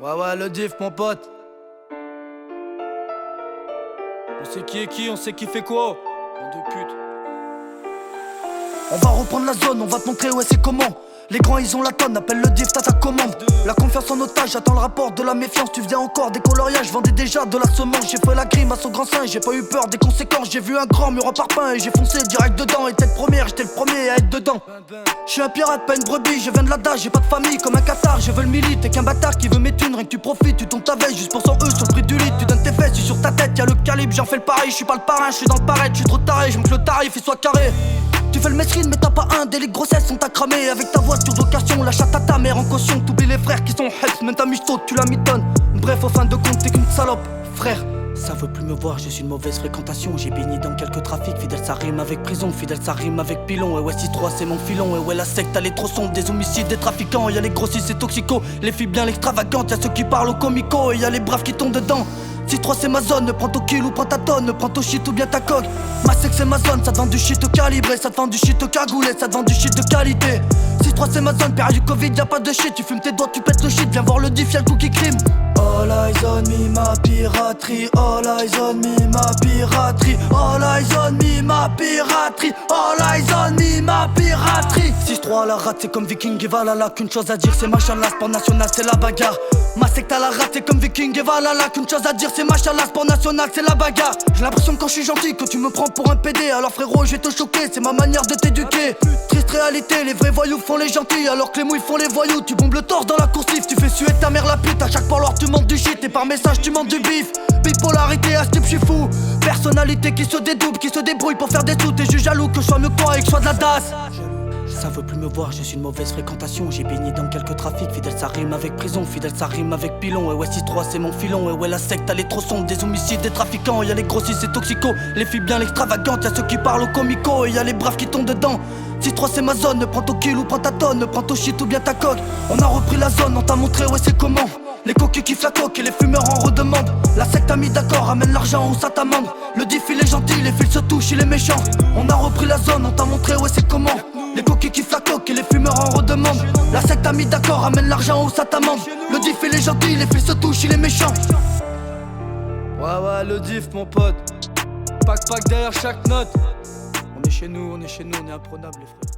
Ouais, le diff, mon pote. On sait qui est qui, on sait qui fait quoi. Bande de pute. On va reprendre la zone, on va te montrer où c'est comment. Les grands ils ont la tonne, appelle le diff, t'as ta commande. La confiance en otage, j'attends le rapport de la méfiance. Tu faisais encore des coloriages, je vendais déjà de la semence. J'ai fait la grime à son grand sein, j'ai pas eu peur des conséquences. J'ai vu un grand mur en parpaing et j'ai foncé direct dedans. Et tête première, j'étais le premier à être dedans. Je suis un pirate, pas une brebis, je viens de la dalle, j'ai pas de famille comme un Qatar. Je veux le mili, t'es qu'un bâtard qui veut mes thunes, rien que tu profites, tu tombes ta veille juste pour 100 eux sur le prix du lit. Tu donnes tes fesses, je suis sur ta tête, y'a le calibre, j'en fais le pareil, je suis pas le parrain, je suis dans le pareil, je suis trop taré, je me que le tarif il soit carré. Tu fais le mesrine mais t'as pas un délit de grossesse, on t'a cramé avec ta voiture d'occasion. La chatte à ta mère en caution, t'oublies les frères qui sont heps, même ta michto tu la mitonnes. Bref au fin de compte t'es qu'une salope, frère. Ça veut plus me voir, je suis une mauvaise fréquentation. J'ai baigné dans quelques trafics, fidèle ça rime avec prison, fidèle ça rime avec pilon. Et ouais 6-3 c'est mon filon, et ouais la secte elle est trop sombre. Des homicides, des trafiquants, y'a les grossistes et toxicos. Les filles bien l'extravagante, y'a ceux qui parlent au comico. Et y'a les braves qui tombent dedans. 6-3 c'est ma zone, prends ton kill ou prends ta tonne, prends ton shit ou bien ta coque. Ma sec c'est ma zone, ça te vend du shit calibré, ça te vend du shit cagoulé, ça te vend du shit de qualité. 6-3 c'est ma zone, période du Covid, y'a pas de shit, tu fumes tes doigts, tu pètes le shit, viens voir le diff, y'a le cookie crime. All eyes on me, ma piraterie, all eyes on me, ma piraterie, all eyes on me, ma piraterie, all eyes on me, ma piraterie. 6-3 à la rate, c'est comme Viking et Valhalla, qu'une chose à dire, c'est machallah, sport national, c'est la bagarre. Ma secte à la rate, c'est comme Viking et Valhalla, qu'une chose à dire, c'est machallah, sport national, c'est la bagarre. J'ai l'impression quand je suis gentil que tu me prends pour un PD, alors frérot je vais te choquer, c'est ma manière de t'éduquer. Triste réalité, les vrais voyous font les gentils, alors que les mouilles font les voyous. Tu bombes le torse dans la coursive, tu fais suer ta mère la pute, à chaque parloir tu montes du shit et par message tu montes du bif. Bipolarité à ce type, je suis fou. Personnalité qui se dédouble, qui se débrouille pour faire des sous. T'es juste jaloux que je sois mieux que toi et que je sois de la DAS. Ça veut plus me voir, je suis une mauvaise fréquentation. J'ai baigné dans quelques trafics, fidèle ça rime avec prison, fidèle ça rime avec pilon. Et ouais 6-3 c'est mon filon, et ouais la secte elle est trop sombre. Des homicides, des trafiquants, y'a les grossistes et toxicos. Les filles bien l'extravagante, y'a ceux qui parlent au comico. Et y'a les braves qui tombent dedans. 6-3 c'est ma zone, prends ton kill ou prends ta tonne, prends ton shit ou bien ta coque. On a repris la zone, on t'a montré ouais c'est comment. Les coquilles kiffent la coque et les fumeurs en redemandent. La secte a mis d'accord, amène l'argent ou ça t'amende. Le diff il est gentil, les fils se touchent, il est méchant. On a repris la zone, on t'a montré ouais c'est comment. Les coquilles kiffent la coque et les fumeurs en redemandent. La secte a mis d'accord, amène l'argent ou ça t'amende. Le diff il est gentil, les fils se touchent, il est méchant. Ouais, le diff, mon pote. Pack derrière chaque note. On est chez nous, on est imprenable les frères.